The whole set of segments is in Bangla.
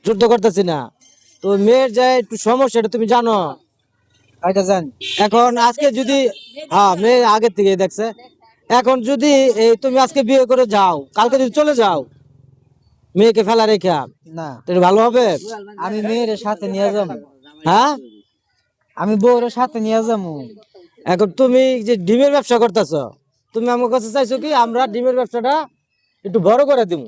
যুদ্ধ করতেছি না, তো মেয়ের যে একটু সমস্যা এটা তুমি জানো। এটা জান এখন আজকে যদি হ্যাঁ মেয়ে আগে থেকে দেখছে, এখন যদি এই তুমি আজকে বিয়ে করে যাও, কালকে যদি চলে যাও মেয়েকে ফেলা রেখা, না, এটা ভালো হবে? আমি মেয়ের সাথে নিয়ে যাবো। হ্যাঁ, আমি বউর সাথে নিয়ে যাবো। এখন তুমি যে ডিমের ব্যবসা করতেছ, তুমি আমার কাছে চাইছো কি আমরা ডিমের ব্যবসাটা একটু বড় করে দিব,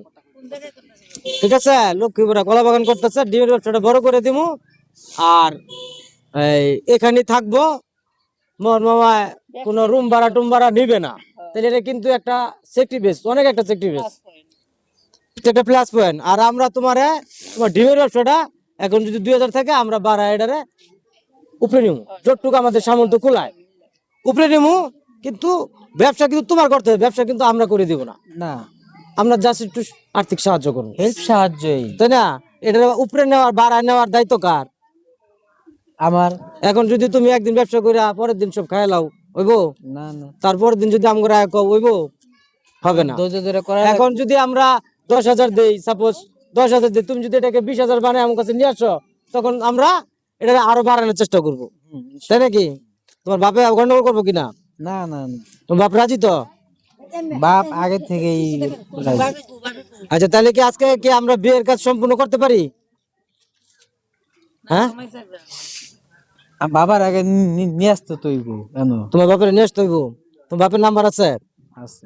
ঠিক আছে? লক্ষ্মীপুরা কলা বাগান করতেছে, ডিমের ব্যবসাটা বড় করে দিব। আর এই এখানে থাকবো, মোর মামা কোনো রুম ভাড়া টুম ভাড়া নিবে না, তাহলে এটা কিন্তু একটা সেফটি বেস, অনেক একটা সেফটি বেস, একটা প্লাস পয়েন্ট। আর আমরা তোমার ডিমের ব্যবসাটা এখন যদি 2000 থাকে আমরা বাড়া এটারে উপরে নিবো, যতটুকু আমাদের সামর্থ্য কুলায় উপরে নিবো। কিন্তু ব্যবসা কিন্তু তোমার করতে হবে, ব্যবসা কিন্তু আমরা করে দিব না। না, আমরা জাস্ট একটু আর্থিক সাহায্য করবো, হেল্প সাহায্যই তাই না? এটা উপরে নেওয়ার বাড়ায় নেওয়ার দায়িত্ব কার? আমার। এখন যদি তুমি একদিন ব্যবসা করে পরের দিন সব খাই লাও, হইবো? না না, তারপরের দিন যদি আমরা হইবো? হবে না। ধৈর্য ধরে করা। এখন যদি আমরা 10,000 দেই, সাপোজ 10,000 দিই, তুমি যদি এটাকে 20,000 বানায় আমার কাছে নিয়ে আসো, তখন আমরা এটা আরো বাড়ানোর চেষ্টা করবো, তাই নাকি? তোমার বাপে গন্ডগোল করবো কিনা? না না না, তোমার বাপ রাজি তো? বাপ আগে থেকেই রাজি। আচ্ছা, তাহলে কি আজকে কি আমরা বিয়ের কাজ সম্পূর্ণ করতে পারি? হ্যাঁ, বাবার আগে নিয়ে আসতো তুই কেন? তোমার বাপের নিয়ে আসতে হইব। তোমার বাপের নাম্বার আছে? আছে।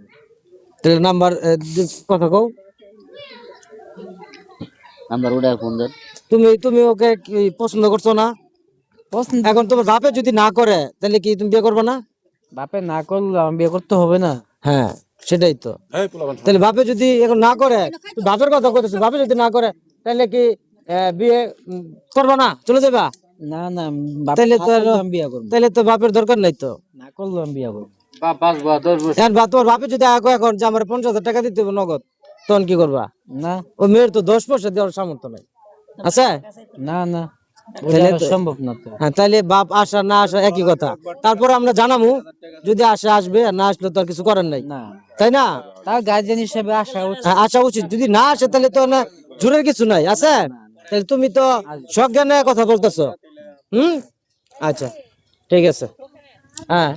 তাহলে নাম্বার কথা কও। নাম্বার ওটা ফোন দেন। তুমি তুমি ওকে কি পছন্দ করছো না? পছন্দ। এখন তোমার বাপে যদি না করে তাহলে কি তুমি বিয়ে করবে না? বাপে না করলে আমি বিয়ে করতে হবে না। হ্যাঁ, সেটাই তো। তাহলে বাপে যদি এখন না করে, তুই বাপের কথা কইতেছিস, বাপে যদি না করে তাহলে কি বিয়ে করবা না, চলে যাবা? না না, বাপ তাহলে না তো করলে আমি বিয়ে করবো। তাহলে তো বাপের দরকার নাই তো। না করলে আমি বিয়ে করবো। বাপ 5 বা 10 বছর। এখন তোমার বাপে যদি আগে এখন যে আমার 50,000 টাকা দিতে হবে নগদ, তখন কি করবা? না ও মেয়ের তো 10 পয়সা দেওয়ার সামর্থ্য নাই, আচ্ছা? না না, তাহলে ওটা সম্ভব না তো। হ্যাঁ, তাহলে বাপ আসা না আসা একই কথা। তারপর আমরা জানাবো, যদি আসে আসবে, আর না আসলে তো আর কিছু করার নাই, না, তাই না? তার গার্জেন হিসেবে আসা উচিত। হ্যাঁ, আসা উচিত। যদি না আসে তাহলে তো না জোরের কিছু নাই, আছে? তাহলে তুমি তো সজ্ঞানে কথা বলতেছো। হুম, আচ্ছা, ঠিক আছে। হ্যাঁ।